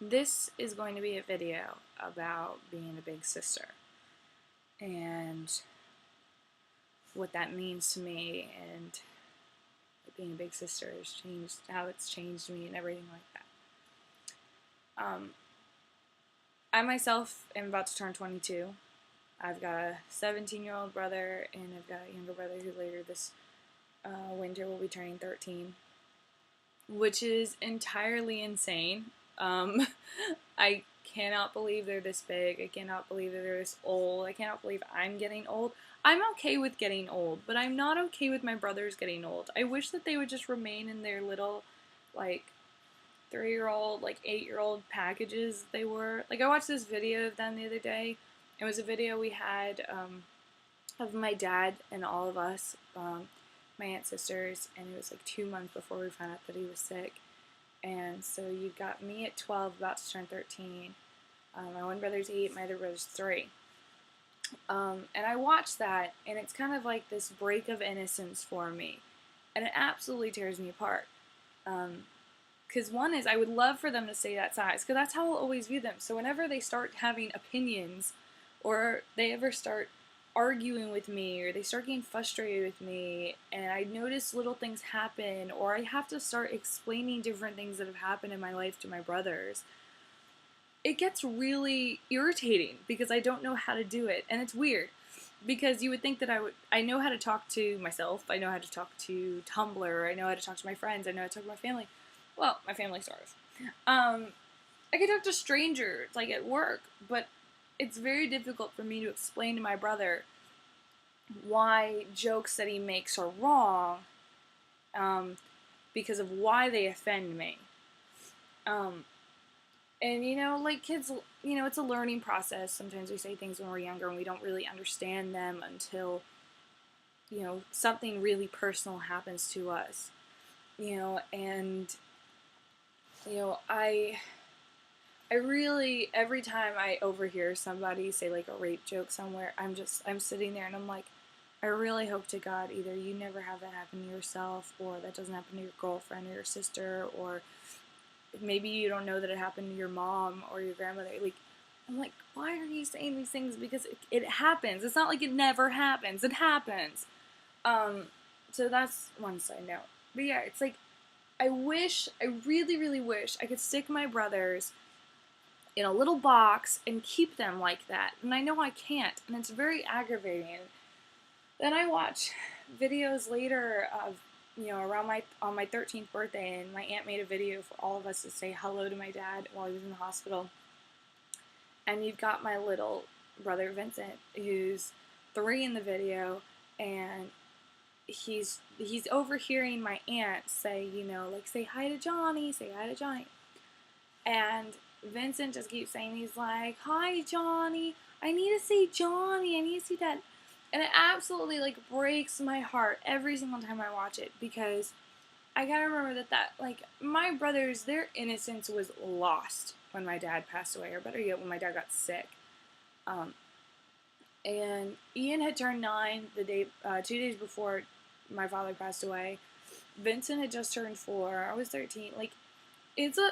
This is going to be a video about being a big sister and what that means to me, and being a big sister has changed, how it's changed me and everything like that. I myself am about to turn 22. I've got a 17-year-old brother, and I've got a younger brother who later this winter will be turning 13, which is entirely insane. I cannot believe they're this big. I cannot believe that they're this old. I cannot believe I'm getting old. I'm okay with getting old, but I'm not okay with my brothers getting old. I wish that they would just remain in their little, like, 3-year-old, like 8-year-old packages they were. Like, I watched this video of them the other day. It was a video we had of my dad and all of us, my aunt, sisters, and it was like 2 months before we found out that he was sick. And so you got me at 12, about to turn 13. My one brother's 8, my other brother's 3. And I watched that, and it's kind of like this break of innocence for me. And it absolutely tears me apart. Because one is, I would love for them to stay that size, because that's how I'll always view them. So whenever they start having opinions, or they ever start arguing with me, or they start getting frustrated with me, and I notice little things happen, or I have to start explaining different things that have happened in my life to my brothers, it gets really irritating because I don't know how to do it. And it's weird because you would think that I know how to talk to myself, I know how to talk to Tumblr, I know how to talk to my friends, I know how to talk to my family. Well, my family sort of. I can talk to strangers, like at work, but it's very difficult for me to explain to my brother why jokes that he makes are wrong, because of why they offend me. And, like kids, it's a learning process. Sometimes we say things when we're younger and we don't really understand them until, something really personal happens to us. And, I really, every time I overhear somebody say like a rape joke somewhere, I'm sitting there and I'm like, I really hope to God either you never have that happen to yourself, or that doesn't happen to your girlfriend or your sister, or maybe you don't know that it happened to your mom or your grandmother. Like, I'm like, why are you saying these things? Because it happens. It's not like it never happens. It happens. So that's one side note. But yeah, it's like, I really, really wish I could stick my brothers in a little box and keep them like that. And I know I can't, and it's very aggravating. Then I watch videos later of, around on my 13th birthday, and my aunt made a video for all of us to say hello to my dad while he was in the hospital. And you've got my little brother Vincent, who's 3 in the video, and he's overhearing my aunt say, like, say hi to Johnny, say hi to Johnny. And Vincent just keeps saying, he's like, hi Johnny, I need to see Johnny, I need to see that. And it absolutely, like, breaks my heart every single time I watch it, because I gotta remember that like, my brothers, their innocence was lost when my dad passed away, or better yet, when my dad got sick. And Ian had turned 9 the day, 2 days before my father passed away. Vincent had just turned 4. I was 13. Like, it's a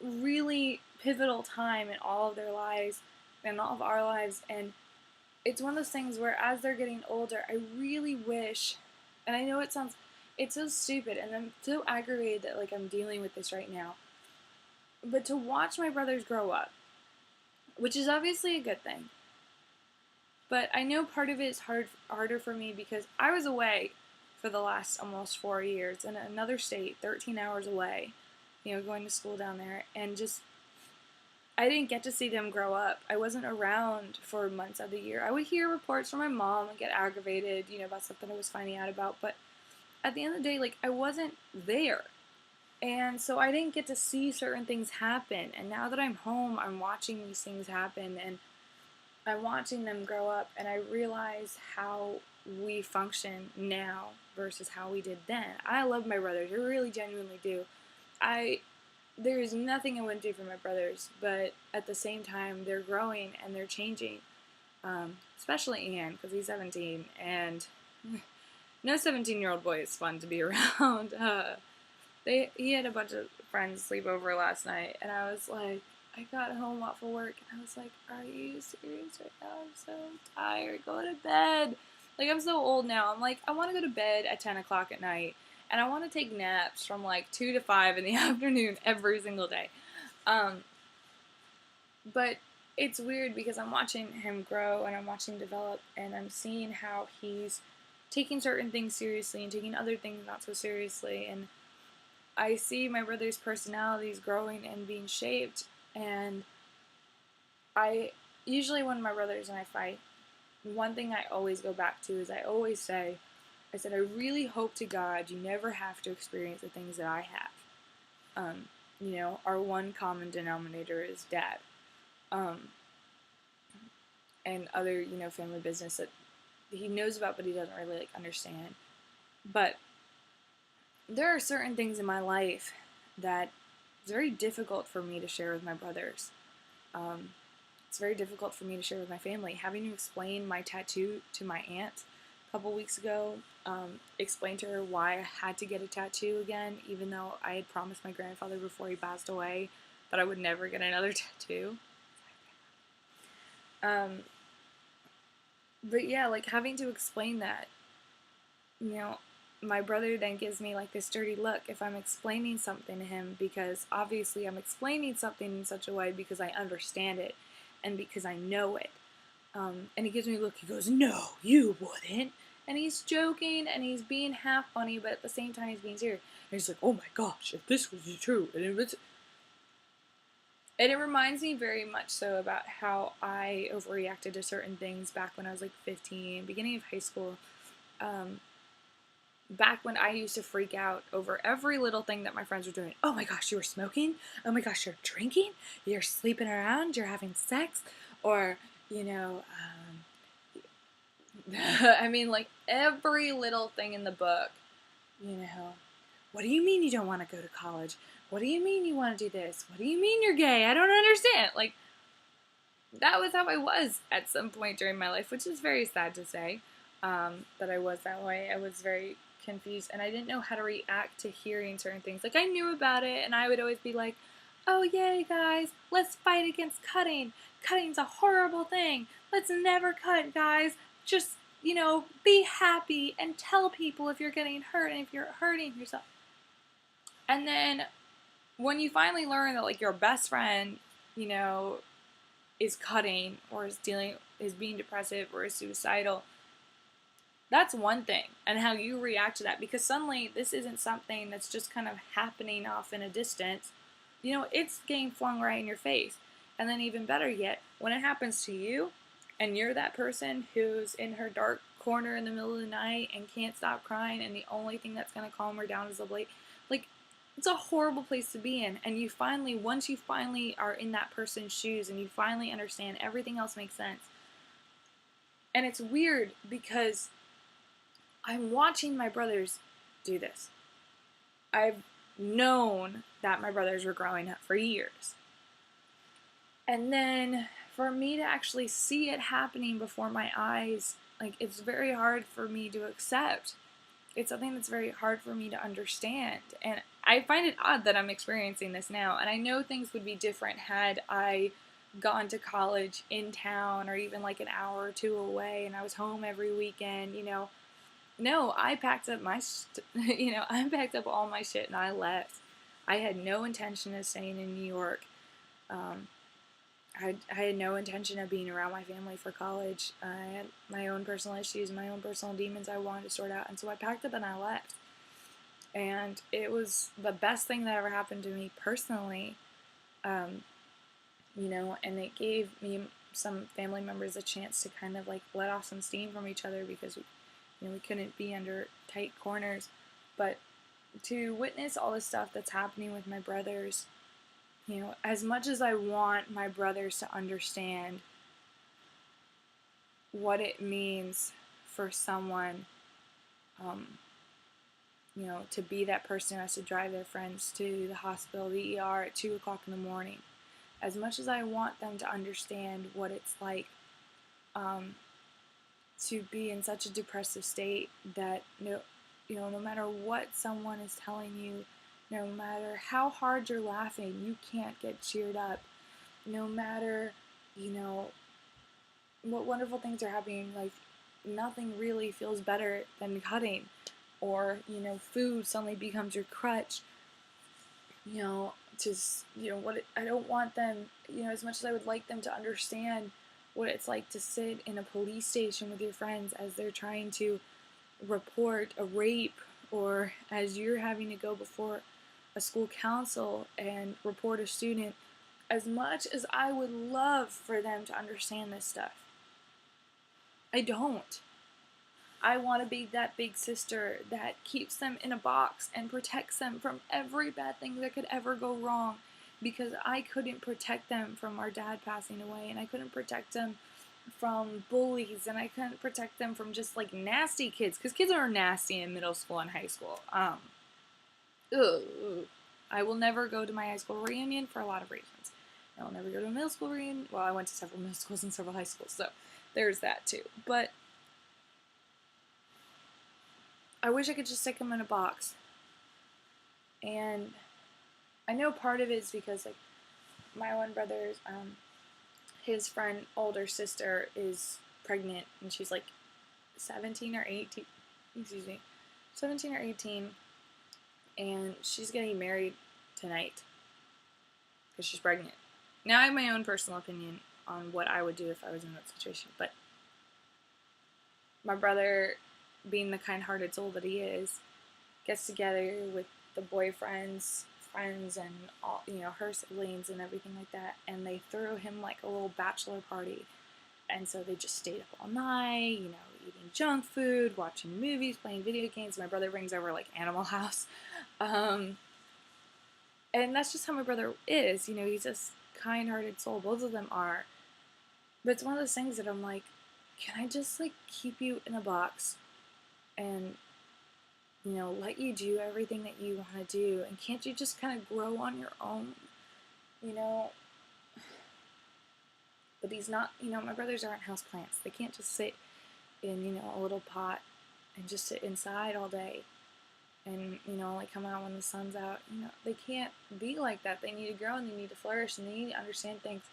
really pivotal time in all of their lives and all of our lives, and it's one of those things where as they're getting older, I really wish, and I know it's so stupid, and I'm so aggravated that, like, I'm dealing with this right now, but to watch my brothers grow up, which is obviously a good thing, but I know part of it is harder for me because I was away for the last almost 4 years in another state, 13 hours away, going to school down there, and just, I didn't get to see them grow up. I wasn't around for months of the year. I would hear reports from my mom and get aggravated, about something I was finding out about, but at the end of the day, like, I wasn't there. And so I didn't get to see certain things happen. And now that I'm home, I'm watching these things happen, and I'm watching them grow up, and I realize how we function now versus how we did then. I love my brothers. I really genuinely do. There is nothing I wouldn't do for my brothers, but at the same time, they're growing and they're changing. Especially Ian, because he's 17, and no 17-year-old boy is fun to be around. He had a bunch of friends sleep over last night, and I was like, I got home off of work and I was like, are you serious right now? I'm so tired. Go to bed. Like, I'm so old now. I'm like, I want to go to bed at 10 o'clock at night and I want to take naps from like 2 to 5 in the afternoon every single day. But it's weird because I'm watching him grow and I'm watching him develop and I'm seeing how he's taking certain things seriously and taking other things not so seriously. And I see my brother's personalities growing and being shaped. And I usually, when my brothers and I fight, one thing I always go back to is I said, I really hope to God you never have to experience the things that I have. Our one common denominator is dad. And other, family business that he knows about but he doesn't really understand. But there are certain things in my life that it's very difficult for me to share with my brothers. It's very difficult for me to share with my family. Having to explain my tattoo to my aunt a couple weeks ago, explain to her why I had to get a tattoo again, even though I had promised my grandfather before he passed away that I would never get another tattoo. But yeah, like having to explain that, my brother then gives me like this dirty look if I'm explaining something to him, because obviously I'm explaining something in such a way because I understand it and because I know it. And he gives me a look, he goes, no, you wouldn't. And he's joking and he's being half funny, but at the same time he's being serious. And he's like, oh my gosh, if this was true, and it reminds me very much so about how I overreacted to certain things back when I was like 15, beginning of high school. Back when I used to freak out over every little thing that my friends were doing. Oh my gosh, you were smoking? Oh my gosh, you're drinking? You're sleeping around? You're having sex? Or, I mean, like every little thing in the book, what do you mean you don't want to go to college? What do you mean you want to do this? What do you mean you're gay? I don't understand. Like, that was how I was at some point during my life, which is very sad to say, that I was that way. I was very confused, and I didn't know how to react to hearing certain things. Like, I knew about it, and I would always be like, oh, yay, guys, let's fight against cutting. Cutting's a horrible thing. Let's never cut, guys. Just, be happy and tell people if you're getting hurt and if you're hurting yourself. And then when you finally learn that, like, your best friend, is cutting or is being depressive or is suicidal, that's one thing, and how you react to that, because suddenly this isn't something that's just kind of happening off in a distance. It's getting flung right in your face. And then even better yet, when it happens to you and you're that person who's in her dark corner in the middle of the night and can't stop crying, and the only thing that's going to calm her down is a blade. Like, it's a horrible place to be in. And once you finally are in that person's shoes and you finally understand, everything else makes sense. And it's weird because I'm watching my brothers do this. I've known that my brothers were growing up for years. And then for me to actually see it happening before my eyes, like, it's very hard for me to accept. It's something that's very hard for me to understand. And I find it odd that I'm experiencing this now. And I know things would be different had I gone to college in town or even like an hour or two away and I was home every weekend, No, I packed up I packed up all my shit and I left. I had no intention of staying in New York. I had no intention of being around my family for college. I had my own personal issues, my own personal demons I wanted to sort out, and so I packed up and I left. And it was the best thing that ever happened to me personally, and it gave me some family members a chance to kind of like let off some steam from each other, because we couldn't be under tight corners. But to witness all the stuff that's happening with my brothers, as much as I want my brothers to understand what it means for someone, to be that person who has to drive their friends to the hospital, the ER at 2 o'clock in the morning, as much as I want them to understand what it's like to be in such a depressive state that no matter what someone is telling you, no matter how hard you're laughing, you can't get cheered up. no matter, you know, what wonderful things are happening, like, nothing really feels better than cutting, or, you know, food suddenly becomes your crutch, you know, just, you know, I don't want them, you know, as much as I would like them to understand what it's like to sit in a police station with your friends as they're trying to report a rape, or as you're having to go before a school council and report a student, as much as I would love for them to understand this stuff, I don't. I want to be that big sister that keeps them in a box and protects them from every bad thing that could ever go wrong, because I couldn't protect them from our dad passing away, and I couldn't protect them from bullies, and I couldn't protect them from just like nasty kids, because kids are nasty in middle school and high school. Ugh. I will never go to my high school reunion for a lot of reasons. I will never go to a middle school reunion. Well, I went to several middle schools and several high schools, so there's that too. But I wish I could just stick them in a box. And I know part of it is because, like, my one brother's, his friend, older sister is pregnant, and she's like 17 or 18, excuse me, 17 or 18, and she's getting married tonight because she's pregnant. Now, I have my own personal opinion on what I would do if I was in that situation, but my brother, being the kind-hearted soul that he is, gets together with the boyfriend's friends and all, you know, her siblings and everything like that, and they throw him like a little bachelor party. And so they just stayed up all night, you know, eating junk food, watching movies, playing video games. My brother brings over like Animal House. And that's just how my brother is. You know, he's this kind-hearted soul. Both of them are. But it's one of those things that I'm like, can I just like keep you in a box and, you know, let you do everything that you want to do? And can't you just kind of grow on your own? You know? But he's not, you know, my brothers aren't house plants. They can't just sit in, you know, a little pot and just sit inside all day and, you know, like come out when the sun's out. You know, they can't be like that. They need to grow and they need to flourish and they need to understand things.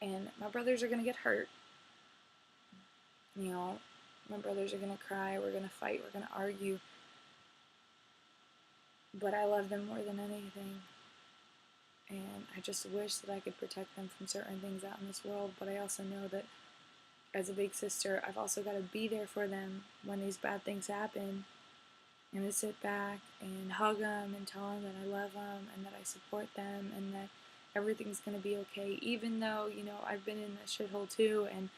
And my brothers are going to get hurt. You know, my brothers are going to cry. We're going to fight. We're going to argue. But I love them more than anything. And I just wish that I could protect them from certain things out in this world. But I also know that as a big sister, I've also got to be there for them when these bad things happen, and to sit back and hug them and tell them that I love them and that I support them and that everything's going to be okay, even though, you know, I've been in a shithole too and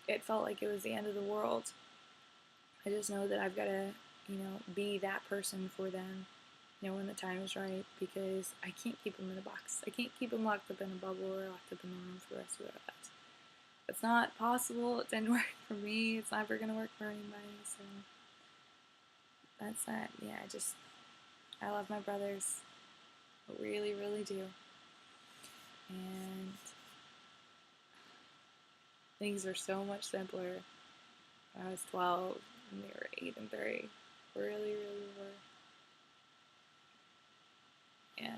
it felt like it was the end of the world. I just know that I've got to, you know, be that person for them, you know, when the time is right, because I can't keep them in a box. I can't keep them locked up in a bubble or locked up in a room for the rest of their lives. It's not possible. It didn't work for me. It's never going to work for anybody, so that's that. Yeah, I love my brothers. I really, really do. And things were so much simpler when I was 12 and they were 8 and 3. Really, really were. Yeah,